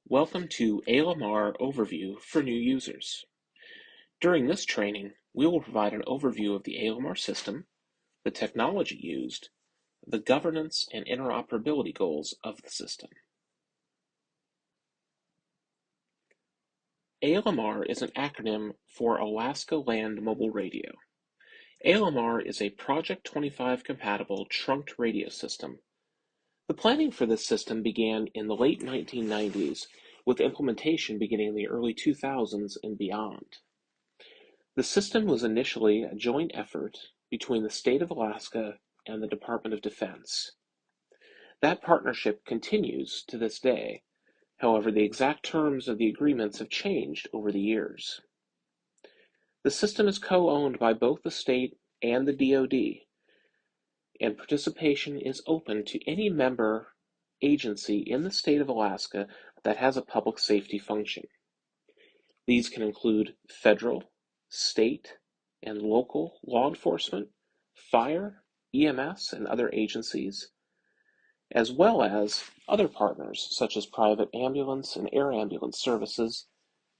Welcome to ALMR Overview for new users. During this training, we will provide an overview of the ALMR system, the technology used, the governance and interoperability goals of the system. ALMR is an acronym for Alaska Land Mobile Radio. ALMR is a Project 25 compatible trunked radio system. The planning for this system began in the late 1990s, with implementation beginning in the early 2000s and beyond. The system was initially a joint effort between the state of Alaska and the Department of Defense. That partnership continues to this day. However, the exact terms of the agreements have changed over the years. The system is co-owned by both the state and the DoD, and participation is open to any member agency in the state of Alaska that has a public safety function. These can include federal, state, and local law enforcement, fire, EMS, and other agencies, as well as other partners such as private ambulance and air ambulance services,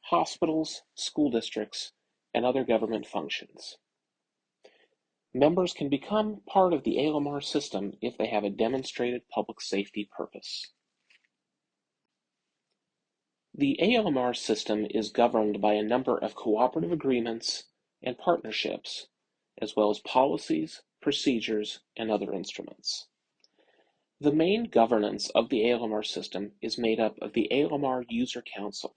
hospitals, school districts, and other government functions. Members can become part of the ALMR system if they have a demonstrated public safety purpose. The ALMR system is governed by a number of cooperative agreements and partnerships, as well as policies, procedures, and other instruments. The main governance of the ALMR system is made up of the ALMR User Council.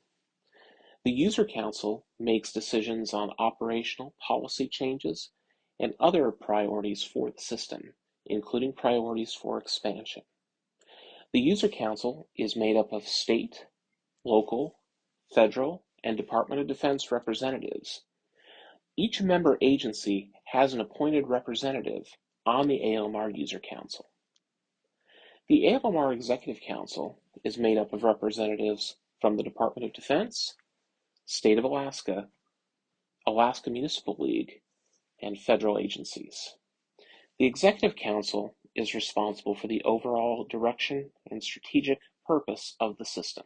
The User Council makes decisions on operational policy changes and other priorities for the system, including priorities for expansion. The User Council is made up of state, local, federal, and Department of Defense representatives. Each member agency has an appointed representative on the ALMR User Council. The ALMR Executive Council is made up of representatives from the Department of Defense, State of Alaska, Alaska Municipal League, and federal agencies. The Executive Council is responsible for the overall direction and strategic purpose of the system.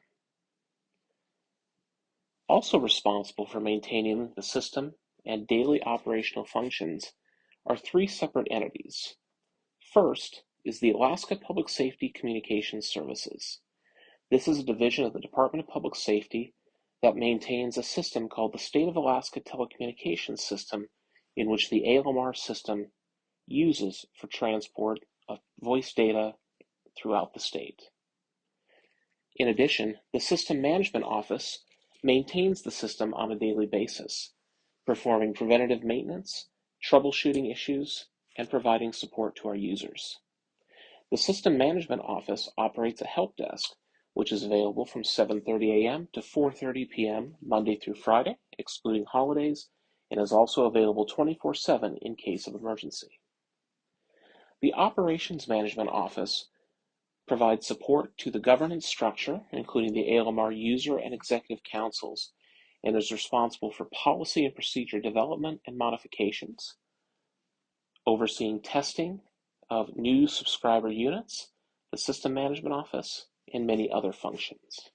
Also responsible for maintaining the system and daily operational functions are three separate entities. First is the Alaska Public Safety Communications Services. This is a division of the Department of Public Safety that maintains a system called the State of Alaska Telecommunications System, in which the ALMR system uses for transport of voice data throughout the state. In addition, the System Management Office maintains the system on a daily basis, performing preventative maintenance, troubleshooting issues, and providing support to our users. The System Management Office operates a help desk, which is available from 7:30 a.m. to 4:30 p.m. Monday through Friday, excluding holidays, and is also available 24/7 in case of emergency. The Operations Management Office provides support to the governance structure, including the ALMR user and executive councils, and is responsible for policy and procedure development and modifications, overseeing testing of new subscriber units, the System Management Office, and many other functions.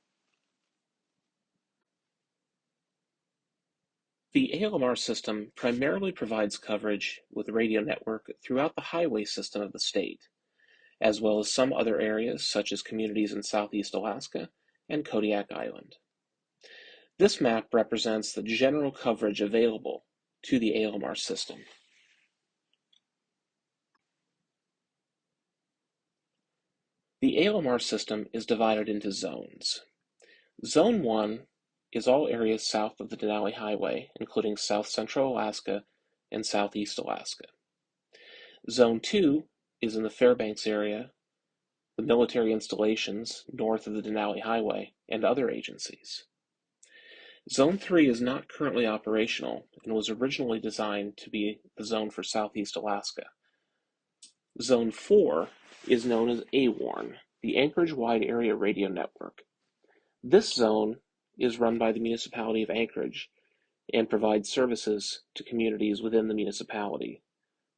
The ALMR system primarily provides coverage with radio network throughout the highway system of the state, as well as some other areas such as communities in southeast Alaska and Kodiak Island. This map represents the general coverage available to the ALMR system. The ALMR system is divided into zones. Zone 1 is all areas south of the Denali Highway, including south central Alaska and southeast Alaska. Zone 2 is in the Fairbanks area, the military installations north of the Denali Highway, and other agencies. Zone 3 is not currently operational and was originally designed to be the zone for southeast Alaska. Zone 4 is known as AWARN, the Anchorage Wide Area Radio Network. This zone is run by the municipality of Anchorage and provides services to communities within the municipality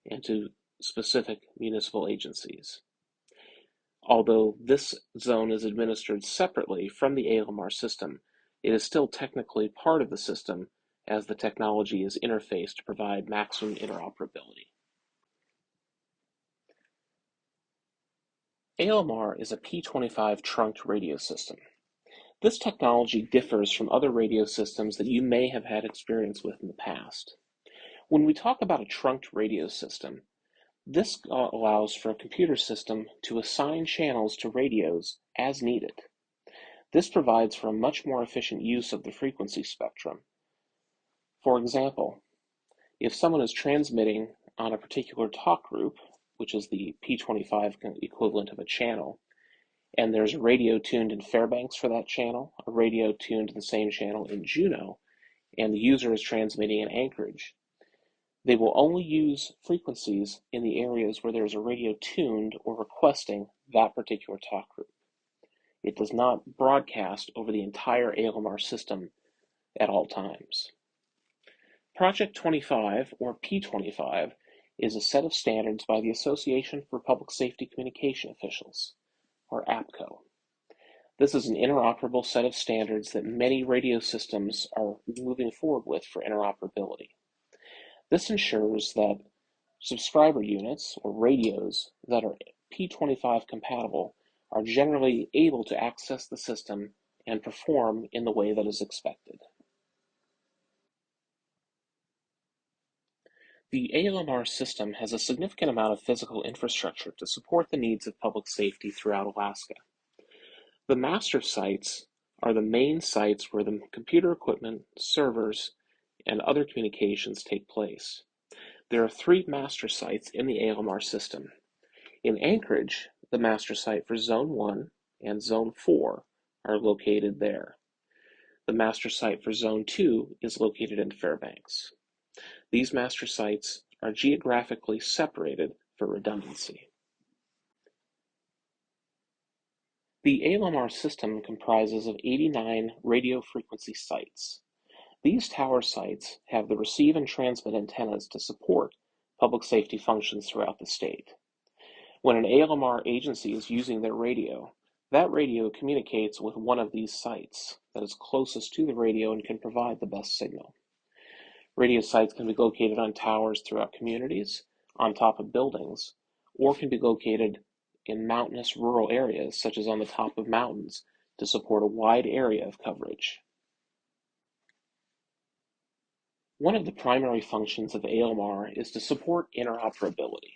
and to specific municipal agencies. Although this zone is administered separately from the ALMR system, it is still technically part of the system as the technology is interfaced to provide maximum interoperability. ALMR is a P25 trunked radio system. This technology differs from other radio systems that you may have had experience with in the past. When we talk about a trunked radio system, this allows for a computer system to assign channels to radios as needed. This provides for a much more efficient use of the frequency spectrum. For example, if someone is transmitting on a particular talk group, which is the P25 equivalent of a channel, and there's a radio tuned in Fairbanks for that channel, a radio tuned to the same channel in Juneau, and the user is transmitting in Anchorage, they will only use frequencies in the areas where there is a radio tuned or requesting that particular talk group. It does not broadcast over the entire ALMR system at all times. Project 25, or P25, is a set of standards by the Association for Public Safety Communication Officials, or APCO. This is an interoperable set of standards that many radio systems are moving forward with for interoperability. This ensures that subscriber units, or radios, that are P25 compatible are generally able to access the system and perform in the way that is expected. The ALMR system has a significant amount of physical infrastructure to support the needs of public safety throughout Alaska. The master sites are the main sites where the computer equipment, servers, and other communications take place. There are 3 master sites in the ALMR system. In Anchorage, the master site for Zone 1 and Zone 4 are located there. The master site for Zone 2 is located in Fairbanks. These master sites are geographically separated for redundancy. The ALMR system comprises of 89 radio frequency sites. These tower sites have the receive and transmit antennas to support public safety functions throughout the state. When an ALMR agency is using their radio, that radio communicates with one of these sites that is closest to the radio and can provide the best signal. Radio sites can be located on towers throughout communities, on top of buildings, or can be located in mountainous rural areas, such as on the top of mountains, to support a wide area of coverage. One of the primary functions of ALMR is to support interoperability.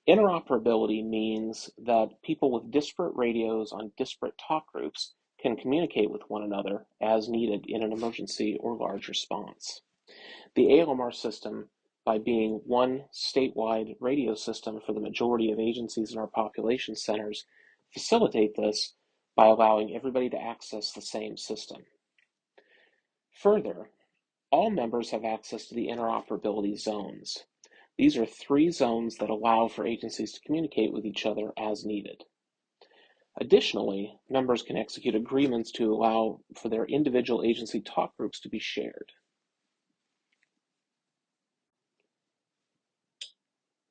Interoperability means that people with disparate radios on disparate talk groups can communicate with one another as needed in an emergency or large response. The ALMR system, by being one statewide radio system for the majority of agencies in our population centers, facilitate this by allowing everybody to access the same system. Further, all members have access to the interoperability zones. These are 3 zones that allow for agencies to communicate with each other as needed. Additionally, members can execute agreements to allow for their individual agency talk groups to be shared.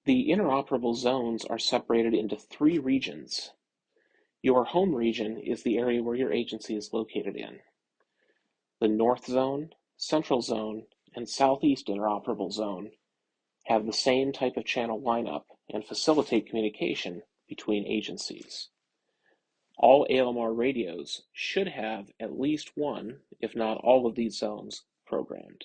The interoperable zones are separated into 3 regions. Your home region is the area where your agency is located in. The North Zone, Central Zone, and Southeast Interoperable Zone have the same type of channel lineup and facilitate communication between agencies. All ALMR radios should have at least one, if not all of these zones, programmed.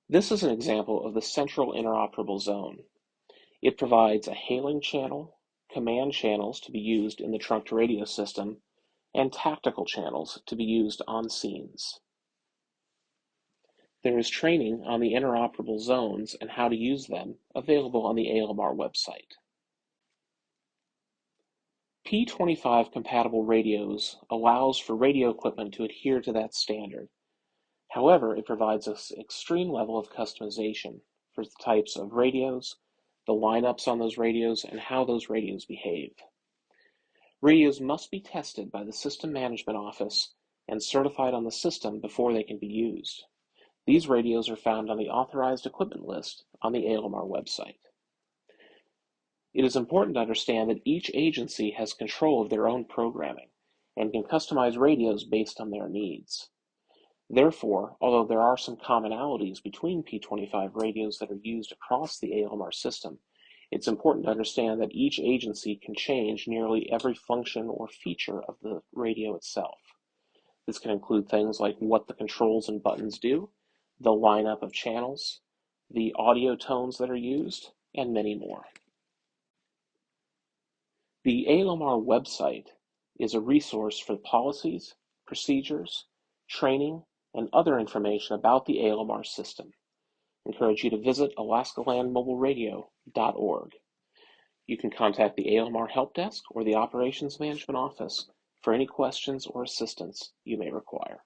This is an example of the Central Interoperable Zone. It provides a hailing channel, command channels to be used in the trunked radio system, and tactical channels to be used on scenes. There is training on the interoperable zones and how to use them available on the ALMR website. P25 compatible radios allows for radio equipment to adhere to that standard. However, it provides an extreme level of customization for the types of radios, the lineups on those radios, and how those radios behave. Radios must be tested by the System Management Office and certified on the system before they can be used. These radios are found on the authorized equipment list on the ALMR website. It is important to understand that each agency has control of their own programming and can customize radios based on their needs. Therefore, although there are some commonalities between P25 radios that are used across the ALMR system, it's important to understand that each agency can change nearly every function or feature of the radio itself. This can include things like what the controls and buttons do, the lineup of channels, the audio tones that are used, and many more. The ALMR website is a resource for policies, procedures, training, and other information about the ALMR system. I encourage you to visit alaskalandmobileradio.org. You can contact the ALMR Help Desk or the Operations Management Office for any questions or assistance you may require.